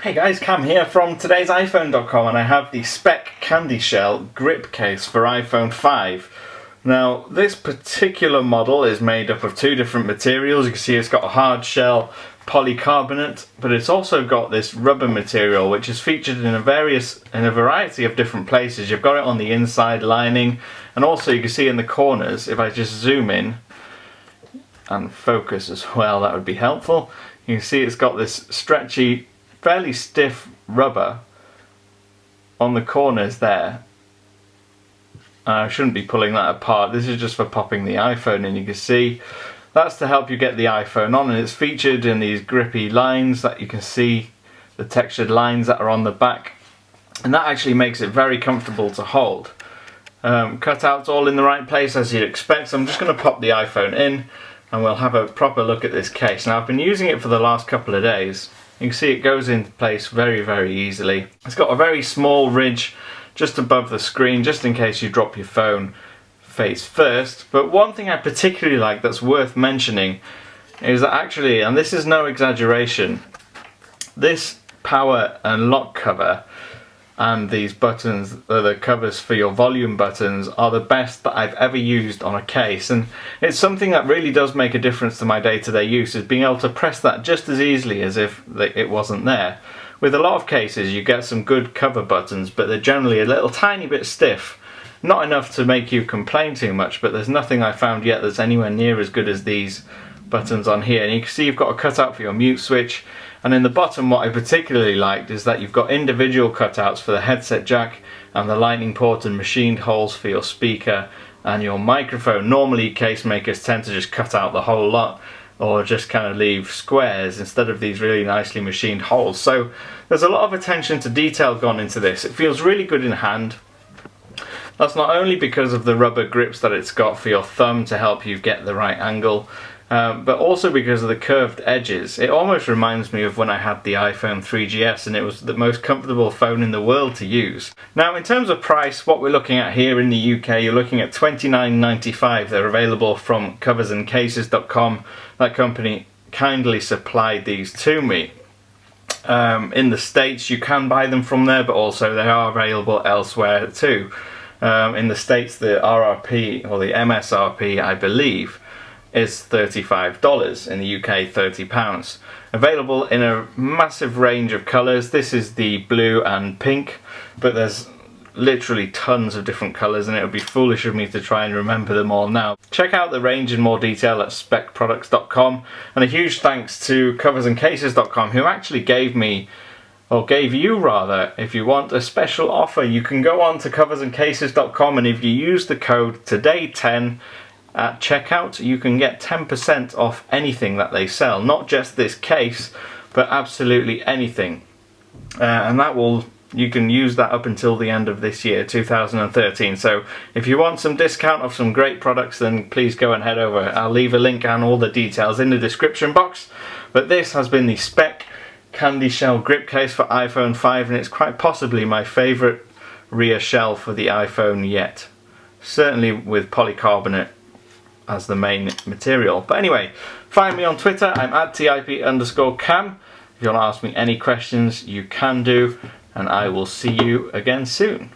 Hey guys, Cam here from today's iPhone.com, and I have the Speck Candyshell grip case for iPhone 5. Now, this particular model is made up of two different materials. You can see it's got a hard shell polycarbonate, but it's also got this rubber material which is featured in a variety of different places. You've got it on the inside lining, and also you can see in the corners. If I just zoom in and focus as well, that would be helpful. You can see it's got this stretchy, fairly stiff rubber on the corners there. I shouldn't be pulling that apart. This is just for popping the iPhone in. You can see that's to help you get the iPhone on, and it's featured in these grippy lines that you can see, the textured lines that are on the back, and that actually makes it very comfortable to hold. Cutouts all in the right place as you'd expect, so I'm just going to pop the iPhone in and we'll have a proper look at this case. Now, I've been using it for the last couple of days. You can see it goes into place very easily. It's got a very small ridge just above the screen, just in case you drop your phone face first. But one thing I particularly like that's worth mentioning is that actually, and this is no exaggeration, this power and lock cover and these buttons, the covers for your volume buttons, are the best that I've ever used on a case, and it's something that really does make a difference to my day-to-day use, is being able to press that just as easily as if it wasn't there. With a lot of cases you get some good cover buttons, but they're generally a little tiny bit stiff. Not enough to make you complain too much, but there's nothing I found yet that's anywhere near as good as these buttons on here. And you can see you've got a cutout for your mute switch, and in the bottom what I particularly liked is that you've got individual cutouts for the headset jack and the lightning port and machined holes for your speaker and your microphone. Normally case makers tend to just cut out the whole lot, or just kind of leave squares instead of these really nicely machined holes. So there's a lot of attention to detail gone into this. It feels really good in hand. That's not only because of the rubber grips that it's got for your thumb to help you get the right angle, but also because of the curved edges. It almost reminds me of when I had the iPhone 3GS, and it was the most comfortable phone in the world to use. Now, in terms of price, what we're looking at here in the UK, you're looking at $29.95. They're available from coversandcases.com. That company kindly supplied these to me. In the States you can buy them from there, but also they are available elsewhere too. In the States the RRP, or the MSRP I believe, is $35. In the UK £30. Available in a massive range of colours. This is the blue and pink, but there's literally tons of different colours, and it would be foolish of me to try and remember them all now. Check out the range in more detail at speckproducts.com, and a huge thanks to coversandcases.com, who actually gave me, or gave you rather, if you want a special offer. You can go on to coversandcases.com, and if you use the code TODAY10 at checkout, you can get 10% off anything that they sell, not just this case, but absolutely anything. And that will, you can use that up until the end of this year, 2013. So if you want some discount of some great products, then please go and head over. I'll leave a link and all the details in the description box. But this has been the Speck Candyshell grip case for iPhone 5, and it's quite possibly my favourite rear shell for the iPhone yet. Certainly with polycarbonate as the main material. But anyway, find me on Twitter. I'm at TIP_Cam. If you want to ask me any questions, you can do, and I will see you again soon.